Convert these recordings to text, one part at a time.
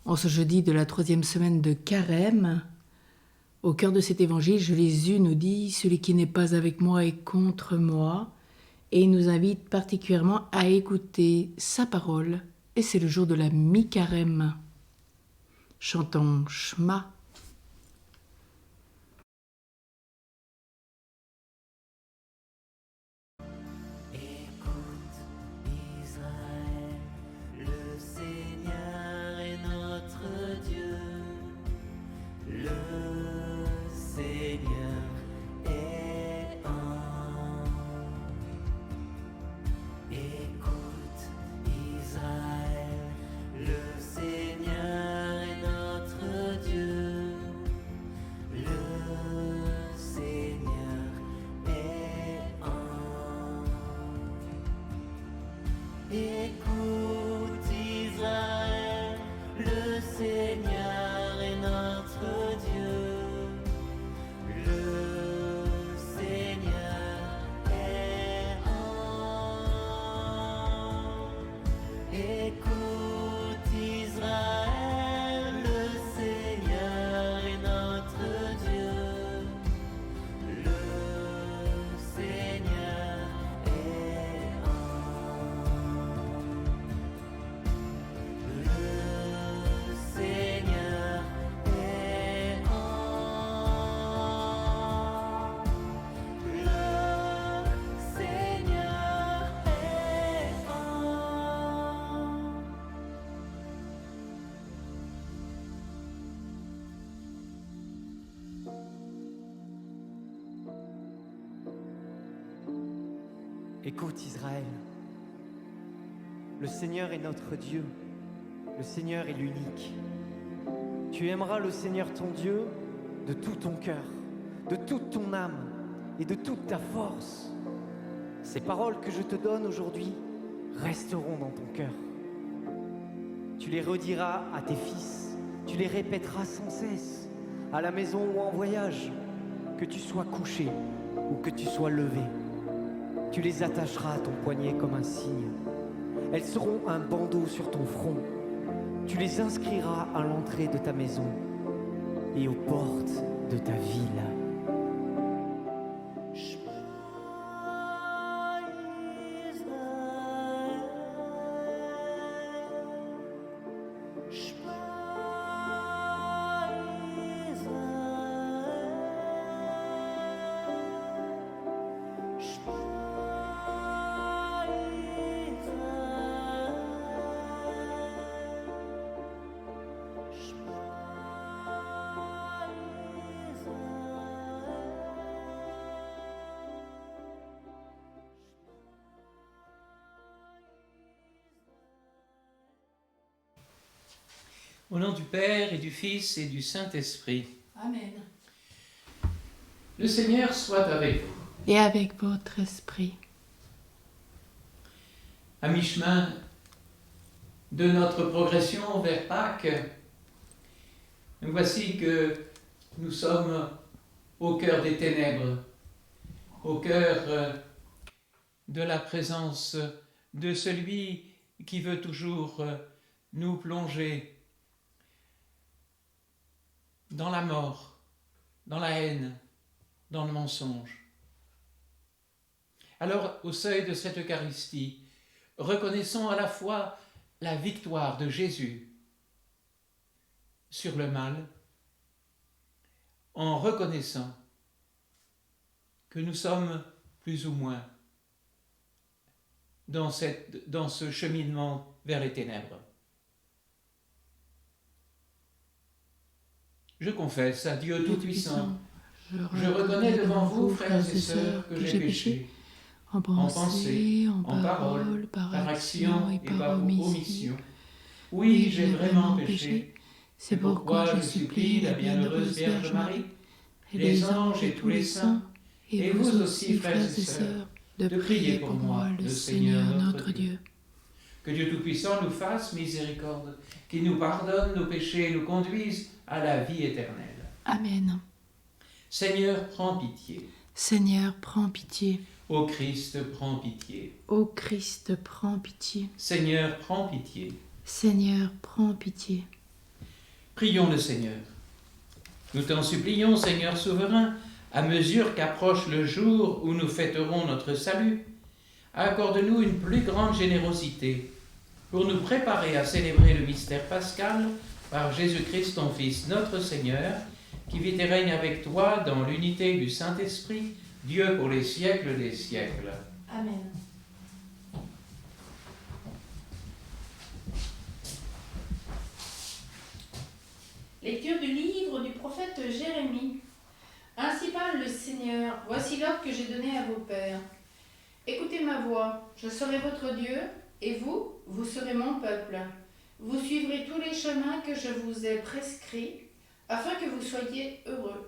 En ce jeudi de la 3e semaine de Carême, au cœur de cet évangile, Jésus nous dit « Celui qui n'est pas avec moi est contre moi » et il nous invite particulièrement à écouter sa parole. Et c'est le jour de la mi-carême. Chantons Shema. Écoute Israël, le Seigneur est notre Dieu, le Seigneur est l'unique. Tu aimeras le Seigneur ton Dieu de tout ton cœur, de toute ton âme et de toute ta force. Ces paroles que je te donne aujourd'hui resteront dans ton cœur. Tu les rediras à tes fils, tu les répéteras sans cesse, à la maison ou en voyage, que tu sois couché ou que tu sois levé. Tu les attacheras à ton poignet comme un signe. Elles seront un bandeau sur ton front. Tu les inscriras à l'entrée de ta maison et aux portes de ta ville. Au nom du Père et du Fils et du Saint-Esprit. Amen. Le Seigneur soit avec vous. Et avec votre esprit. À mi-chemin de notre progression vers Pâques, nous voici que nous sommes au cœur des ténèbres, au cœur de la présence de celui qui veut toujours nous plonger dans la mort, dans la haine, dans le mensonge. Alors, au seuil de cette Eucharistie, reconnaissons à la fois la victoire de Jésus sur le mal, en reconnaissant que nous sommes plus ou moins dans ce cheminement vers les ténèbres. Je confesse à Dieu Tout-Puissant, je reconnais devant vous, frères et sœurs, que j'ai péché, en pensée, en parole, par action et par omission. Oui, j'ai vraiment péché. C'est pourquoi je supplie la bienheureuse Vierge Marie, et les anges et tous les saints, et vous aussi, frères et sœurs, de prier pour moi, le Seigneur notre Dieu. Que Dieu Tout-Puissant nous fasse miséricorde, qu'il nous pardonne nos péchés et nous conduise à la vie éternelle. Amen. Seigneur, prends pitié. Seigneur, prends pitié. Ô Christ, prends pitié. Ô Christ, prends pitié. Seigneur, prends pitié. Seigneur, prends pitié. Prions le Seigneur. Nous t'en supplions, Seigneur souverain, à mesure qu'approche le jour où nous fêterons notre salut, accorde-nous une plus grande générosité pour nous préparer à célébrer le mystère pascal par Jésus-Christ, ton Fils, notre Seigneur, qui vit et règne avec toi dans l'unité du Saint-Esprit, Dieu pour les siècles des siècles. Amen. Lecture du livre du prophète Jérémie. Ainsi parle le Seigneur, voici l'ordre que j'ai donné à vos pères. Écoutez ma voix, je serai votre Dieu, et vous, vous serez mon peuple. Vous suivrez tous les chemins que je vous ai prescrits, afin que vous soyez heureux.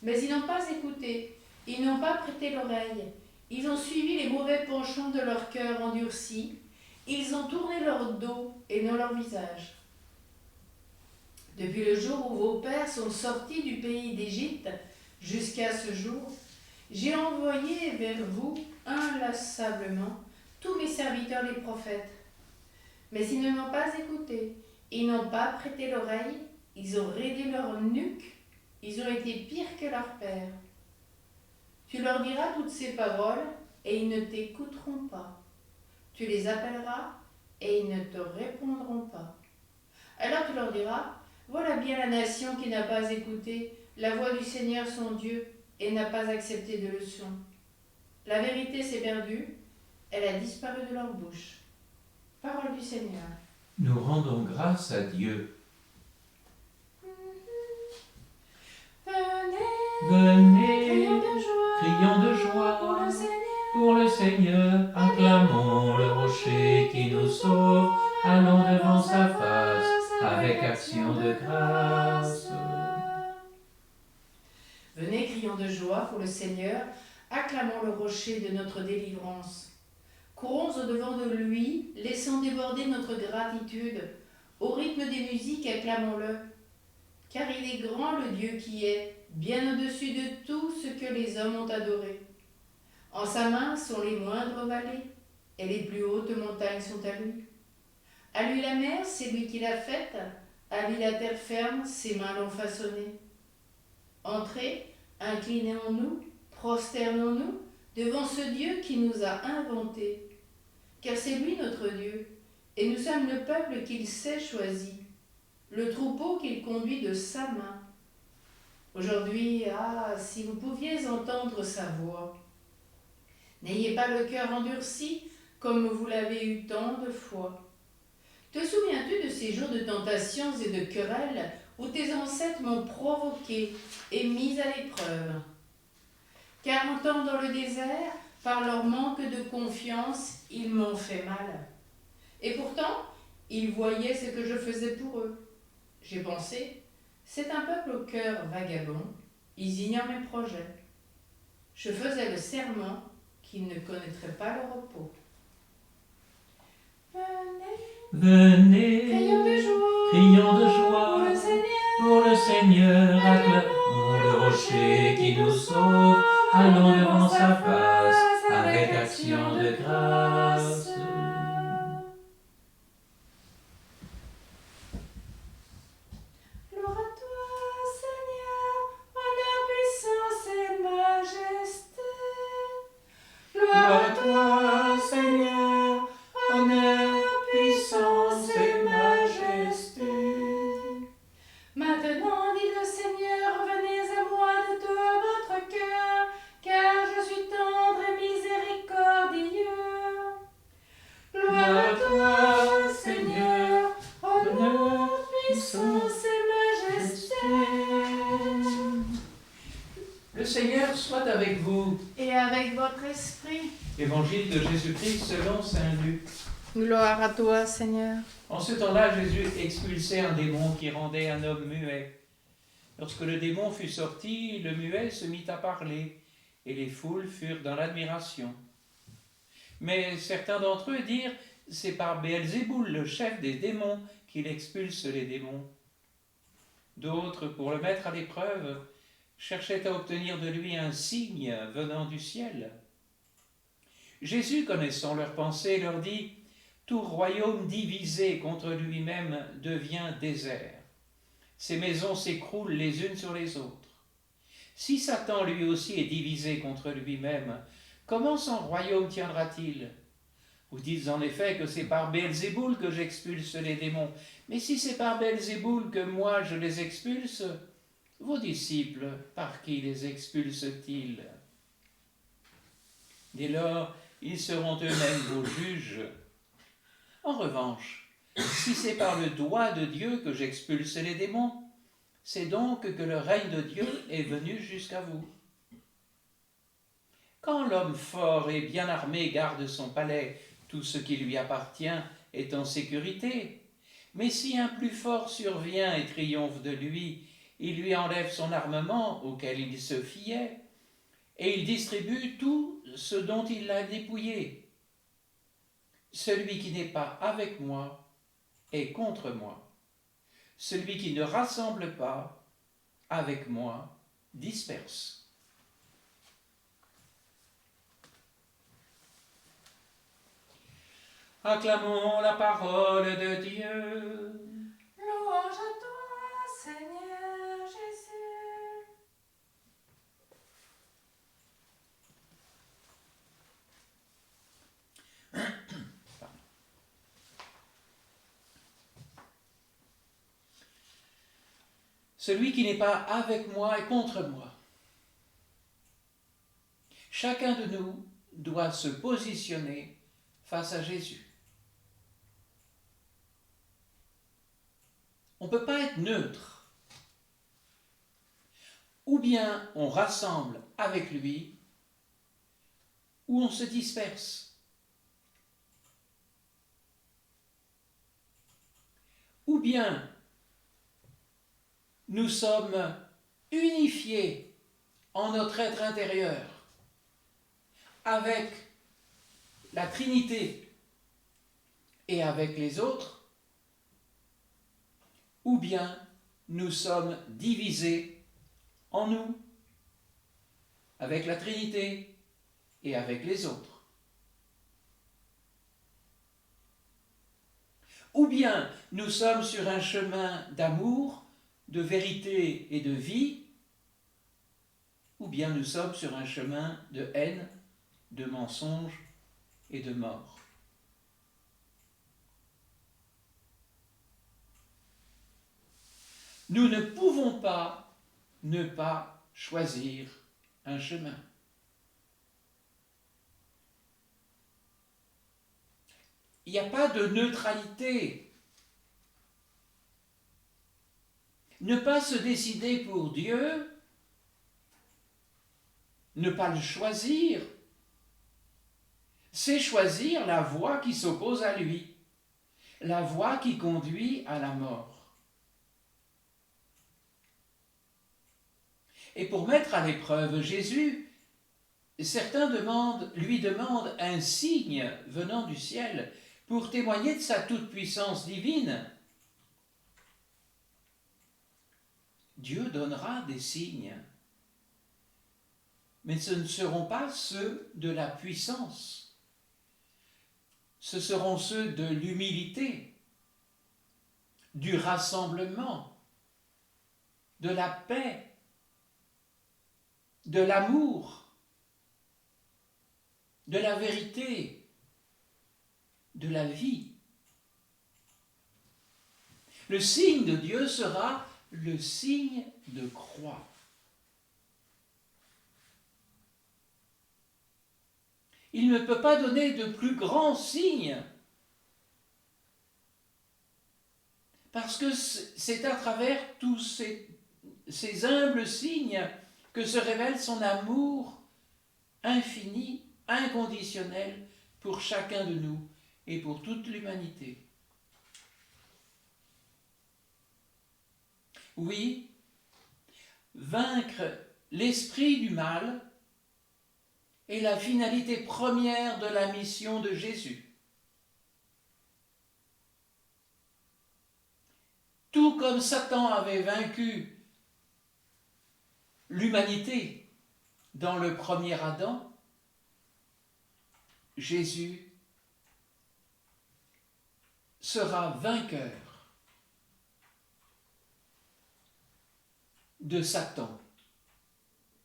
Mais ils n'ont pas écouté, ils n'ont pas prêté l'oreille, ils ont suivi les mauvais penchants de leur cœur endurci, ils ont tourné leur dos et non leur visage. Depuis le jour où vos pères sont sortis du pays d'Égypte jusqu'à ce jour, j'ai envoyé vers vous inlassablement tous mes serviteurs les prophètes. Mais ils ne m'ont pas écouté, ils n'ont pas prêté l'oreille, ils ont raidé leur nuque, ils ont été pires que leurs pères. Tu leur diras toutes ces paroles et ils ne t'écouteront pas. Tu les appelleras et ils ne te répondront pas. Alors tu leur diras, voilà bien la nation qui n'a pas écouté la voix du Seigneur son Dieu et n'a pas accepté de leçon. La vérité s'est perdue, elle a disparu de leur bouche. Parole du Seigneur. Nous rendons grâce à Dieu. Venez, Crions de joie pour le Seigneur, acclamons le rocher qui nous sauve, allons devant sa face avec action de grâce. Venez, crions de joie pour le Seigneur, acclamons le rocher de notre délivrance. Courons au-devant de lui, laissant déborder notre gratitude. Au rythme des musiques, acclamons-le. Car il est grand le Dieu qui est, bien au-dessus de tout ce que les hommes ont adoré. En sa main sont les moindres vallées, et les plus hautes montagnes sont à lui. À lui la mer, c'est lui qui l'a faite, à lui la terre ferme, ses mains l'ont façonnée. Entrez, inclinons-nous, prosternons-nous devant ce Dieu qui nous a inventés. Car c'est lui notre Dieu, et nous sommes le peuple qu'il s'est choisi, le troupeau qu'il conduit de sa main. Aujourd'hui, si vous pouviez entendre sa voix. N'ayez pas le cœur endurci, comme vous l'avez eu tant de fois. Te souviens-tu de ces jours de tentations et de querelles où tes ancêtres m'ont provoqué et mis à l'épreuve? 40 ans dans le désert, par leur manque de confiance, ils m'ont fait mal. Et pourtant, ils voyaient ce que je faisais pour eux. J'ai pensé, c'est un peuple au cœur vagabond, ils ignorent mes projets. Je faisais le serment qu'ils ne connaîtraient pas le repos. Venez, crions de joie pour le Seigneur, acclamons le rocher qui nous sauve, allons devant sa face avec action de grâce. Gloire à toi, Seigneur, honneur, puissance et majesté. Gloire à toi, Seigneur, honneur, puissance et majesté. Maintenant, dit le Seigneur, venez à moi de tout votre cœur, car je suis tendre et miséricordieux. Gloire à toi, Seigneur, honneur, puissance et majesté. Le Seigneur soit avec vous. Et avec votre esprit. Évangile de Jésus-Christ selon saint Luc. Gloire à toi, Seigneur. En ce temps-là, Jésus expulsait un démon qui rendait un homme muet. Lorsque le démon fut sorti, le muet se mit à parler, et les foules furent dans l'admiration. Mais certains d'entre eux dirent, c'est par Béelzéboul, le chef des démons, qu'il expulse les démons. D'autres, pour le mettre à l'épreuve, cherchaient à obtenir de lui un signe venant du ciel. Jésus, connaissant leurs pensées, leur dit « Tout royaume divisé contre lui-même devient désert, ces maisons s'écroulent les unes sur les autres. Si Satan lui aussi est divisé contre lui-même, comment son royaume tiendra-t-il? Vous dites en effet que c'est par Belzéboul que j'expulse les démons. Mais si c'est par Belzéboul que moi je les expulse, vos disciples, par qui les expulsent-ils? Dès lors, ils seront eux-mêmes vos juges. En revanche, si c'est par le doigt de Dieu que j'expulse les démons, c'est donc que le règne de Dieu est venu jusqu'à vous. Quand l'homme fort et bien armé garde son palais, tout ce qui lui appartient est en sécurité. Mais si un plus fort survient et triomphe de lui, il lui enlève son armement auquel il se fiait, et il distribue tout ce dont il l'a dépouillé. Celui qui n'est pas avec moi est contre moi. Celui qui ne rassemble pas avec moi disperse. Acclamons la parole de Dieu. Louange à toi, Seigneur Jésus. Celui qui n'est pas avec moi est contre moi. Chacun de nous doit se positionner face à Jésus. On ne peut pas être neutre. Ou bien on rassemble avec lui, ou on se disperse. Ou bien nous sommes unifiés en notre être intérieur avec la Trinité et avec les autres, ou bien nous sommes divisés en nous avec la Trinité et avec les autres. Ou bien nous sommes sur un chemin d'amour, de vérité et de vie, ou bien nous sommes sur un chemin de haine, de mensonge et de mort. Nous ne pouvons pas ne pas choisir un chemin. Il n'y a pas de neutralité. Ne pas se décider pour Dieu, ne pas le choisir, c'est choisir la voie qui s'oppose à lui, la voie qui conduit à la mort. Et pour mettre à l'épreuve Jésus, certains lui demandent un signe venant du ciel pour témoigner de sa toute-puissance divine. Dieu donnera des signes, mais ce ne seront pas ceux de la puissance. Ce seront ceux de l'humilité, du rassemblement, de la paix, de l'amour, de la vérité, de la vie. Le signe de Dieu sera le signe de croix. Il ne peut pas donner de plus grand signe, parce que c'est à travers tous ces humbles signes que se révèle son amour infini, inconditionnel pour chacun de nous et pour toute l'humanité. Oui, vaincre l'esprit du mal est la finalité première de la mission de Jésus. Tout comme Satan avait vaincu l'humanité dans le premier Adam, Jésus sera vainqueur de Satan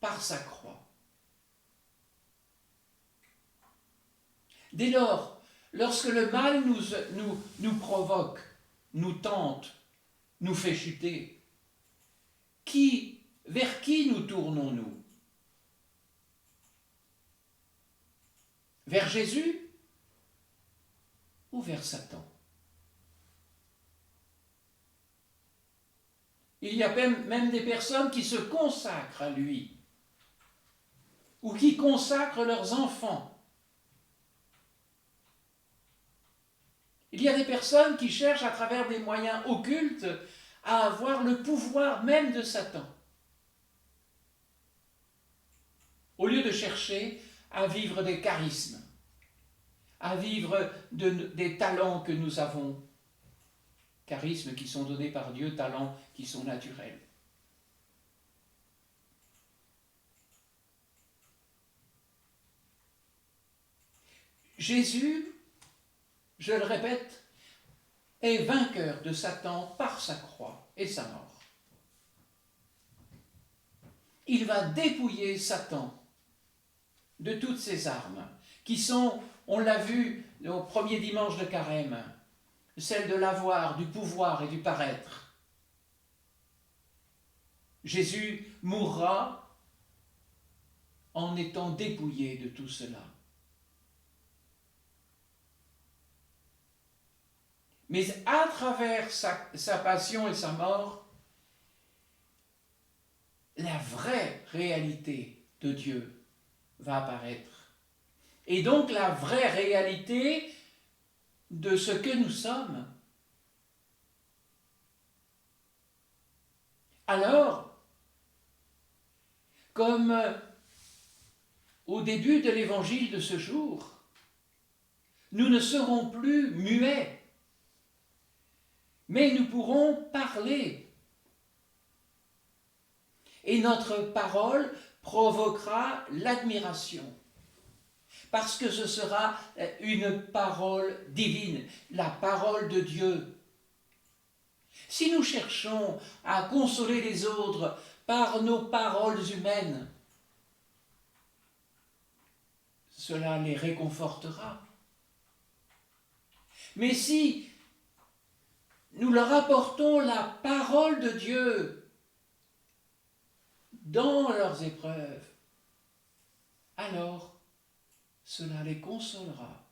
par sa croix. Dès lors, lorsque le mal nous provoque, nous tente, nous fait chuter, vers qui nous tournons-nous? Vers Jésus ou vers Satan? Il y a même des personnes qui se consacrent à lui ou qui consacrent leurs enfants. Il y a des personnes qui cherchent à travers des moyens occultes à avoir le pouvoir même de Satan, au lieu de chercher à vivre des charismes, à vivre des talents que nous avons, charismes qui sont donnés par Dieu, talents qui sont naturels. Jésus, je le répète, est vainqueur de Satan par sa croix et sa mort. Il va dépouiller Satan de toutes ses armes, qui sont, on l'a vu au premier dimanche de Carême, celles de l'avoir, du pouvoir et du paraître. Jésus mourra en étant dépouillé de tout cela. Mais à travers sa passion et sa mort, la vraie réalité de Dieu va apparaître. Et donc la vraie réalité de ce que nous sommes. Alors, comme au début de l'évangile de ce jour, nous ne serons plus muets, mais nous pourrons parler. Et notre parole provoquera l'admiration, parce que ce sera une parole divine, la parole de Dieu. Si nous cherchons à consoler les autres par nos paroles humaines, cela les réconfortera. Mais si nous leur apportons la parole de Dieu dans leurs épreuves, alors cela les consolera.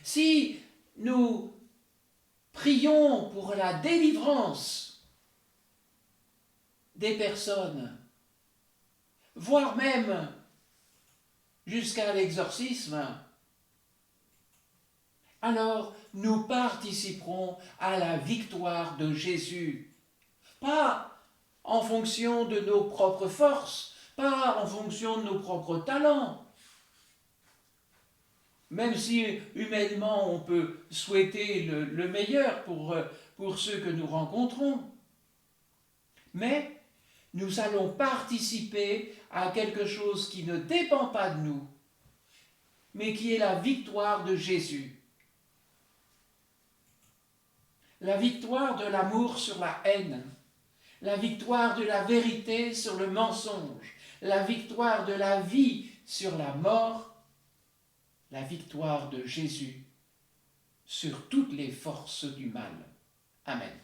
Si nous prions pour la délivrance des personnes, voire même jusqu'à l'exorcisme, alors nous participerons à la victoire de Jésus. Pas en fonction de nos propres forces, pas en fonction de nos propres talents. Même si humainement on peut souhaiter le meilleur pour ceux que nous rencontrons. Mais nous allons participer à quelque chose qui ne dépend pas de nous, mais qui est la victoire de Jésus. La victoire de l'amour sur la haine, la victoire de la vérité sur le mensonge, la victoire de la vie sur la mort, la victoire de Jésus sur toutes les forces du mal. Amen.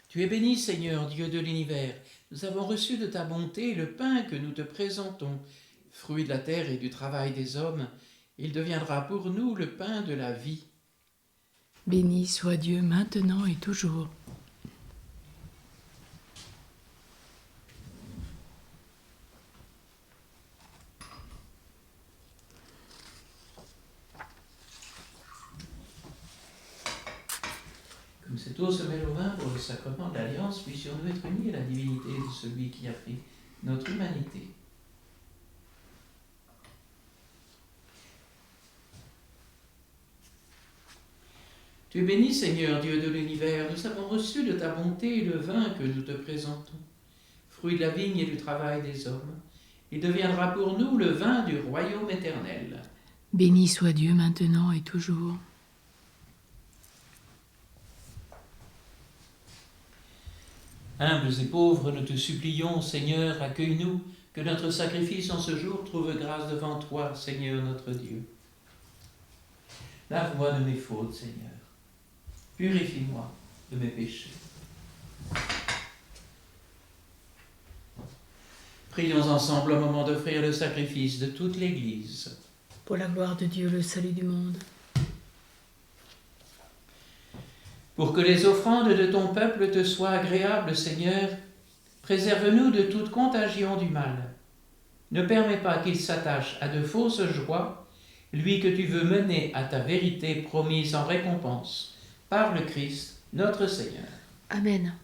Tu es béni, Seigneur, Dieu de l'univers. Nous avons reçu de ta bonté le pain que nous te présentons, fruit de la terre et du travail des hommes. Il deviendra pour nous le pain de la vie. Béni soit Dieu maintenant et toujours. Cette eau se mêle au vin pour le sacrement de l'Alliance, puissions-nous être unis à la divinité de celui qui a pris notre humanité. Tu es béni, Seigneur, Dieu de l'univers. Nous avons reçu de ta bonté le vin que nous te présentons, fruit de la vigne et du travail des hommes. Il deviendra pour nous le vin du royaume éternel. Béni soit Dieu maintenant et toujours. Humbles et pauvres, nous te supplions, Seigneur, accueille-nous, que notre sacrifice en ce jour trouve grâce devant toi, Seigneur notre Dieu. Lave-moi de mes fautes, Seigneur. Purifie-moi de mes péchés. Prions ensemble au moment d'offrir le sacrifice de toute l'Église. Pour la gloire de Dieu, le salut du monde. Pour que les offrandes de ton peuple te soient agréables, Seigneur, préserve-nous de toute contagion du mal. Ne permets pas qu'il s'attache à de fausses joies, lui que tu veux mener à ta vérité promise en récompense, par le Christ, notre Seigneur. Amen.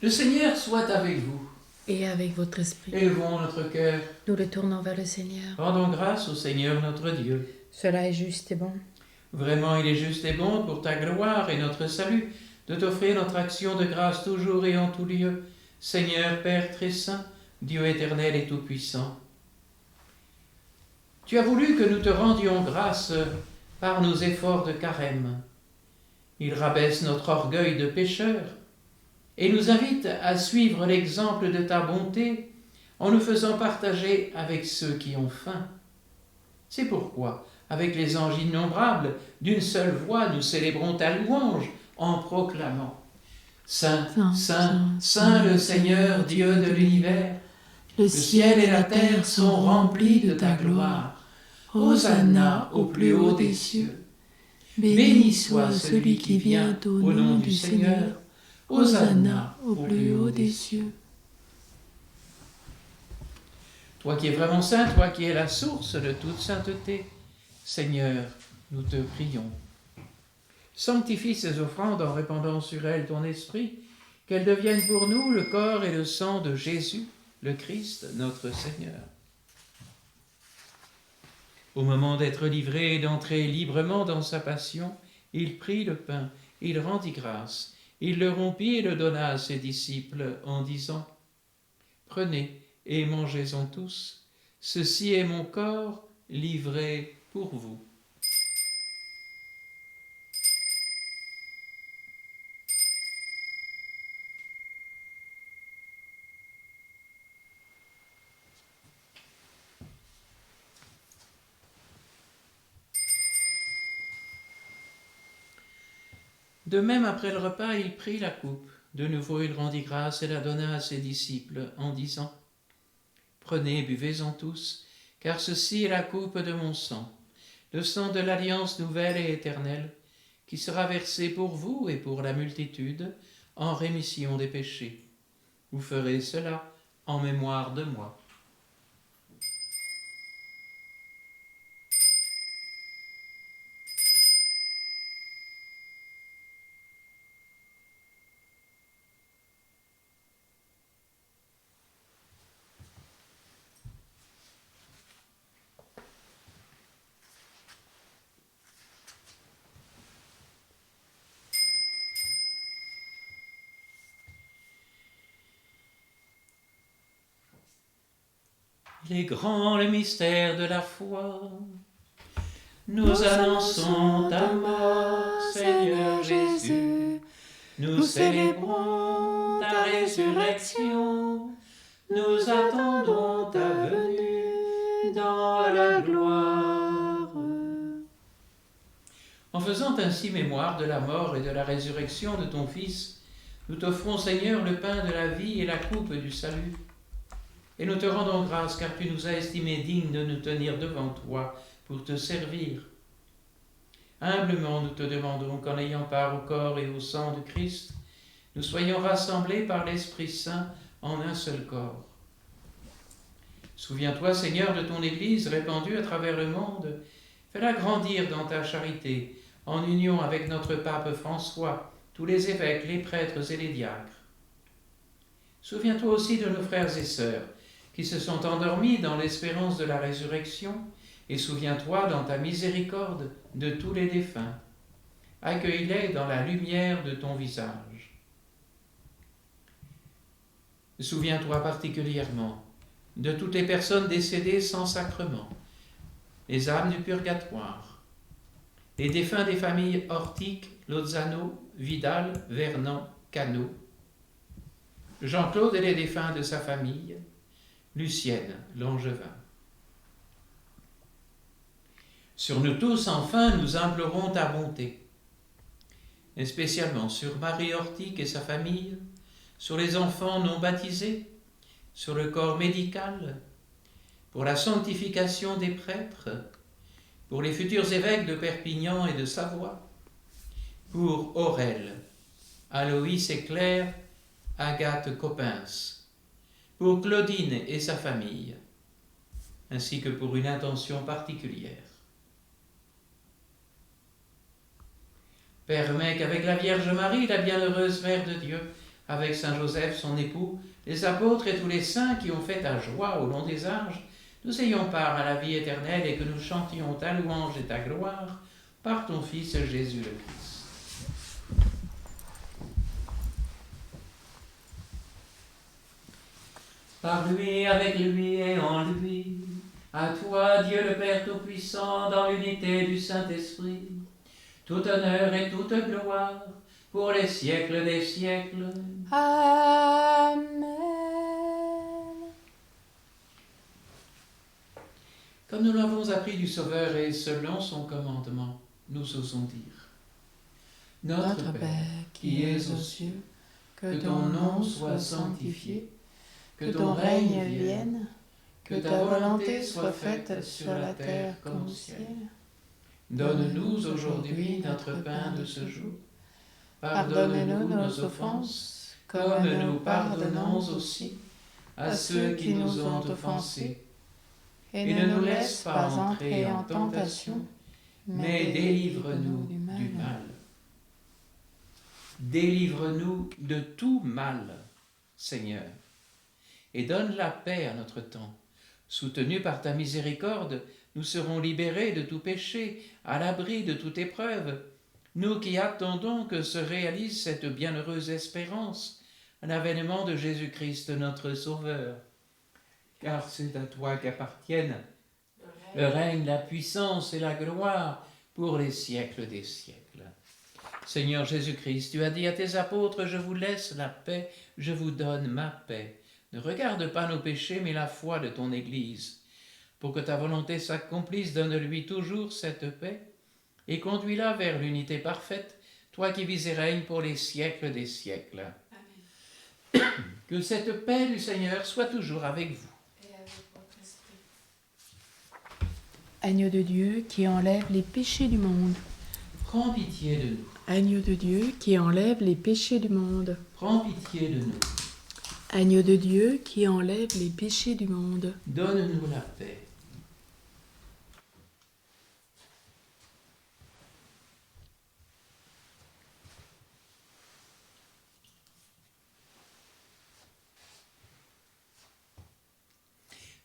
Le Seigneur soit avec vous. Et avec votre esprit. Élevons notre cœur. Nous le tournons vers le Seigneur. Rendons grâce au Seigneur notre Dieu. Cela est juste et bon. Vraiment, il est juste et bon pour ta gloire et notre salut de t'offrir notre action de grâce toujours et en tout lieu. Seigneur, Père très saint, Dieu éternel et tout-puissant. Tu as voulu que nous te rendions grâce par nos efforts de carême. Il rabaisse notre orgueil de pécheur et nous invite à suivre l'exemple de ta bonté en nous faisant partager avec ceux qui ont faim. C'est pourquoi, avec les anges innombrables, d'une seule voix, nous célébrons ta louange en proclamant « Saint, Saint, Saint le Seigneur, Dieu de l'univers, le ciel et la terre sont remplis de ta gloire. Hosanna au plus haut des cieux. Béni soit celui qui vient au nom du Seigneur. Hosanna au plus haut des cieux. » Toi qui es vraiment saint, toi qui es la source de toute sainteté, Seigneur, nous te prions. Sanctifie ces offrandes en répandant sur elles ton esprit, qu'elles deviennent pour nous le corps et le sang de Jésus, le Christ, notre Seigneur. Au moment d'être livré et d'entrer librement dans sa passion, il prit le pain, il rendit grâce, il le rompit et le donna à ses disciples en disant « Prenez et mangez-en tous, ceci est mon corps livré pour vous. » De même, après le repas, il prit la coupe. De nouveau, il rendit grâce et la donna à ses disciples, en disant « Prenez, buvez-en tous, car ceci est la coupe de mon sang, le sang de l'alliance nouvelle et éternelle, qui sera versé pour vous et pour la multitude, en rémission des péchés. Vous ferez cela en mémoire de moi. » Il est grand le mystère de la foi. Nous annonçons ta mort, Seigneur Jésus. Nous célébrons ta résurrection. Nous attendons ta venue dans la gloire. En faisant ainsi mémoire de la mort et de la résurrection de ton Fils, nous t'offrons, Seigneur, le pain de la vie et la coupe du salut. Et nous te rendons grâce car tu nous as estimés dignes de nous tenir devant toi pour te servir. Humblement nous te demandons qu'en ayant part au corps et au sang de Christ, nous soyons rassemblés par l'Esprit Saint en un seul corps. Souviens-toi, Seigneur, de ton Église répandue à travers le monde. Fais-la grandir dans ta charité, en union avec notre pape François, tous les évêques, les prêtres et les diacres. Souviens-toi aussi de nos frères et sœurs qui se sont endormis dans l'espérance de la résurrection, et souviens-toi dans ta miséricorde de tous les défunts. Accueille-les dans la lumière de ton visage. Souviens-toi particulièrement de toutes les personnes décédées sans sacrement, les âmes du purgatoire, les défunts des familles Ortic, Lozano, Vidal, Vernon, Cano, Jean-Claude et les défunts de sa famille, Lucienne, Langevin. Sur nous tous, enfin, nous implorons ta bonté, et spécialement sur Marie Ortic et sa famille, sur les enfants non baptisés, sur le corps médical, pour la sanctification des prêtres, pour les futurs évêques de Perpignan et de Savoie, pour Aurèle, Aloïs et Claire, Agathe Coppens, pour Claudine et sa famille, ainsi que pour une intention particulière. Permets qu'avec la Vierge Marie, la bienheureuse Mère de Dieu, avec Saint Joseph, son époux, les apôtres et tous les saints qui ont fait ta joie au long des âges, nous ayons part à la vie éternelle et que nous chantions ta louange et ta gloire par ton Fils Jésus le Christ. Par lui, avec lui et en lui, à toi, Dieu le Père Tout-Puissant, dans l'unité du Saint-Esprit, tout honneur et toute gloire, pour les siècles des siècles. Amen. Comme nous l'avons appris du Sauveur et selon son commandement, nous osons dire: Notre Père, qui es aux cieux, que ton nom soit sanctifié, que ton règne vienne, que ta volonté soit faite sur la terre comme au ciel. Donne-nous aujourd'hui notre pain de ce jour. Pardonne-nous nos offenses, comme nous pardonnons aussi à ceux qui nous ont offensés. Et ne nous laisse pas entrer en tentation, mais délivre-nous du mal. Délivre-nous de tout mal, Seigneur, et donne la paix à notre temps. Soutenus par ta miséricorde, nous serons libérés de tout péché, à l'abri de toute épreuve, nous qui attendons que se réalise cette bienheureuse espérance, l'avènement de Jésus-Christ notre Sauveur. Car c'est à toi qu'appartiennent le règne, la puissance et la gloire pour les siècles des siècles. Seigneur Jésus-Christ, tu as dit à tes apôtres: je vous laisse la paix, je vous donne ma paix. Ne regarde pas nos péchés, mais la foi de ton Église. Pour que ta volonté s'accomplisse, donne-lui toujours cette paix et conduis-la vers l'unité parfaite, toi qui vis et règnes pour les siècles des siècles. Amen. Que cette paix du Seigneur soit toujours avec vous. Et avec votre esprit. Agneau de Dieu qui enlève les péchés du monde. Prends pitié de nous. Agneau de Dieu qui enlève les péchés du monde. Prends pitié de nous. Agneau de Dieu qui enlève les péchés du monde. Donne-nous la paix.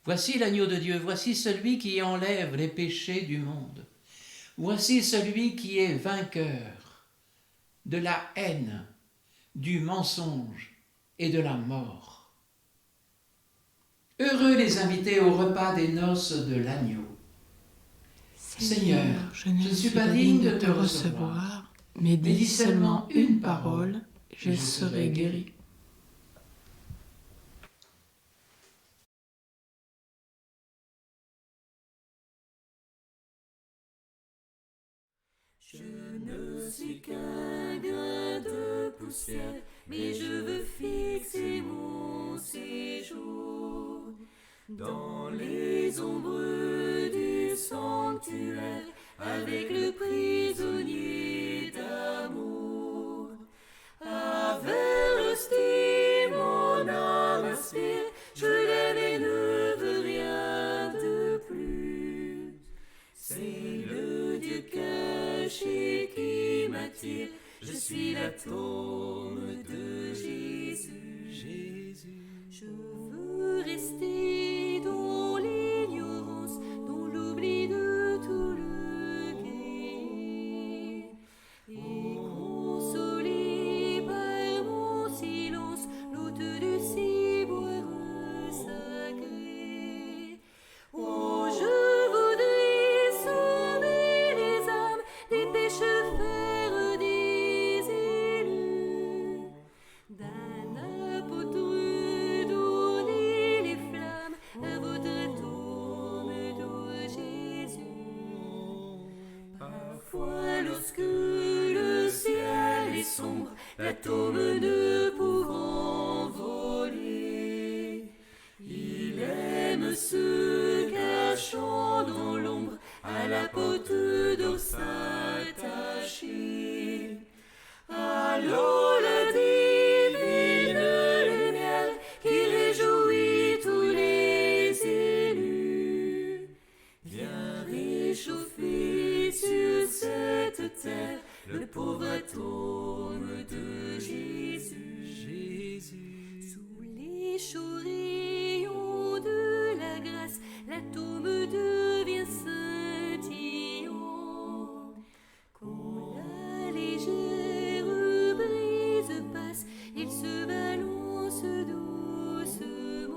Voici l'agneau de Dieu, voici celui qui enlève les péchés du monde. Voici celui qui est vainqueur de la haine, du mensonge et de la mort. Heureux les invités au repas des noces de l'agneau. Seigneur, je ne suis pas digne de te recevoir, mais dis seulement une parole, je serai guéri. Je ne suis qu'un grain de poussière, mais je veux fixer mon séjour dans les ombres du sanctuaire, avec le prisonnier d'amour. Avec l'hostie, mon âme aspire, je lève et ne veux rien Parfois lorsque le ciel est sombre, l'atome ne pouvant voler, il aime se cachant dans l'ombre, à la porte d'eau s'attacher. Alors la divine lumière qui réjouit tous les élus vient réchauffer sur cette terre le pauvre atome de Jésus. Sous les chauds rayons de la grâce, l'atome devient scintillant. Quand la légère brise passe, il se balance doucement.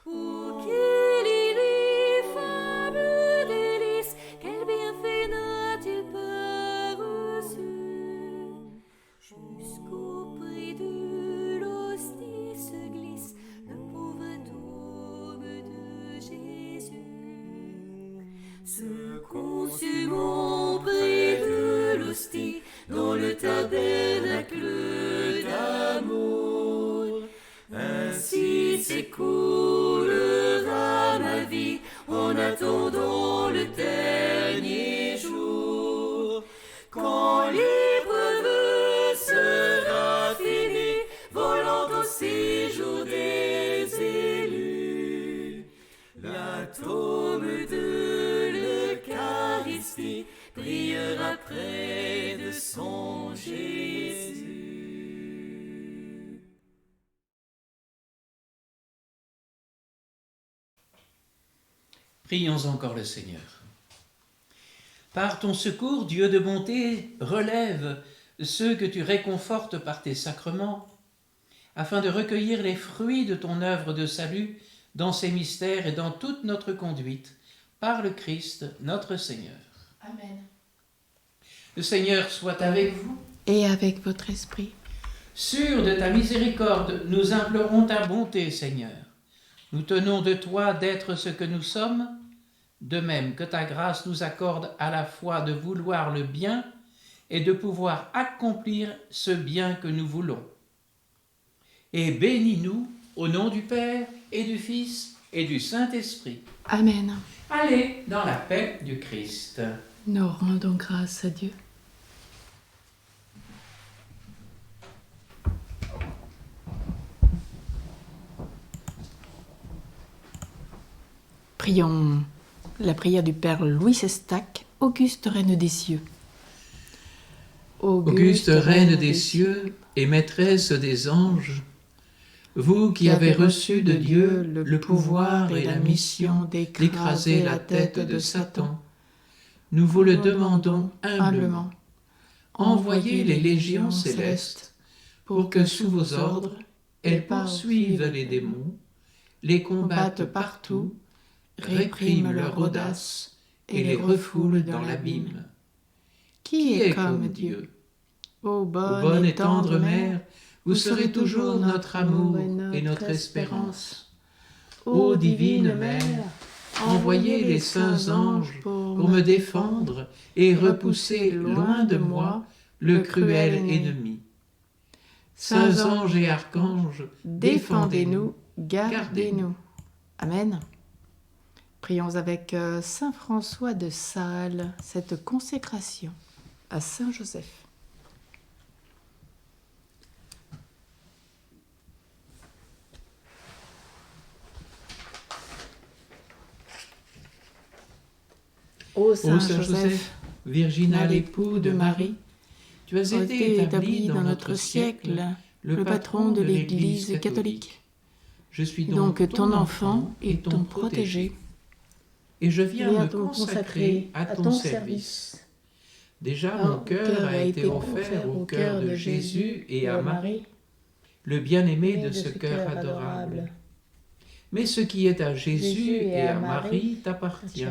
Oh, quel ineffable délice, quel bienfait n'a-t-il pas reçu? Jusqu'auprès de l'hostie se glisse le pauvre atome de Jésus. Se consumant près de l'hostie dans le tabernacle d'amour, ainsi s'écoulera ma vie en attendant le dernier jour. Quand l'épreuve sera finie, volant au séjour des élus, l'atome de l'Eucharistie brillera près de son Jésus. Prions encore le Seigneur. Par ton secours, Dieu de bonté, relève ceux que tu réconfortes par tes sacrements, afin de recueillir les fruits de ton œuvre de salut dans ces mystères et dans toute notre conduite, par le Christ notre Seigneur. Amen. Le Seigneur soit avec vous. Et avec votre esprit. Sûrs de ta miséricorde, nous implorons ta bonté, Seigneur. Nous tenons de toi d'être ce que nous sommes, de même que ta grâce nous accorde à la fois de vouloir le bien et de pouvoir accomplir ce bien que nous voulons. Et bénis-nous au nom du Père et du Fils et du Saint-Esprit. Amen. Allez dans la paix du Christ. Nous rendons grâce à Dieu. Prions la prière du Père Louis Sestac, Auguste Reine des cieux. Auguste Reine des cieux et maîtresse des anges, vous qui avez reçu de Dieu le pouvoir et la mission d'écraser la tête de Satan, nous vous le demandons humblement. Envoyez les légions célestes pour que sous vos ordres, elles poursuivent les démons, les combattent partout, répriment leur audace et les refoulent dans l'abîme. Qui est comme Dieu? Ô Bonne et tendre Mère, vous serez toujours notre amour et notre espérance. Ô divine Mère, envoyez les saints anges pour me défendre et repousser loin de moi le cruel ennemi. Saints anges et archanges, défendez-nous, gardez-nous. Amen. Prions avec Saint François de Sales cette consécration à Saint Joseph. Ô Saint Joseph, virginal époux de Marie, tu as été établi dans notre siècle le patron de l'Église catholique. Je suis Donc ton enfant et ton protégé. Et je viens me te consacrer à ton service. Déjà, mon cœur a été offert au cœur de Jésus et à Marie, le bien-aimé de ce cœur adorable. Mais ce qui est à Jésus et à Marie t'appartient.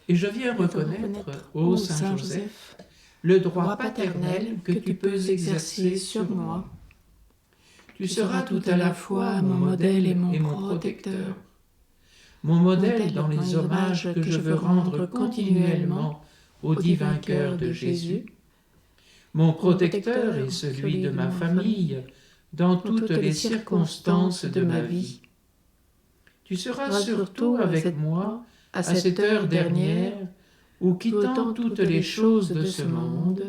Et je viens reconnaître, ô Saint Joseph, le droit paternel que tu peux exercer sur moi. Tu seras tout à la fois mon modèle et mon protecteur. Mon modèle dans les hommages que je veux rendre continuellement au divin cœur de Jésus, mon protecteur et celui de ma famille, dans toutes les circonstances de ma vie. Tu seras surtout avec moi à cette heure dernière où, quittant toutes les choses de ce monde,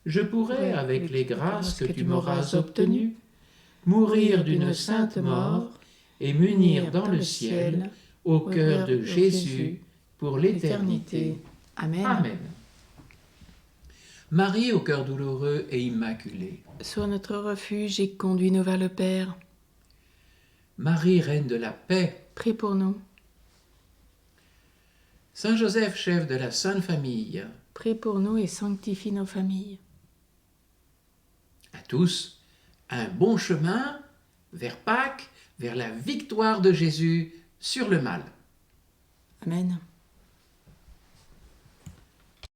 je pourrai, avec les grâces que tu m'auras obtenues, mourir d'une sainte mort et m'unir dans le ciel au cœur de Jésus pour l'éternité. Amen. Amen. Marie au cœur douloureux et immaculé. Sois notre refuge et conduis-nous vers le Père. Marie, reine de la paix. Prie pour nous. Saint Joseph, chef de la Sainte Famille. Prie pour nous et sanctifie nos familles. À tous, un bon chemin vers Pâques, vers la victoire de Jésus sur le mal. Amen.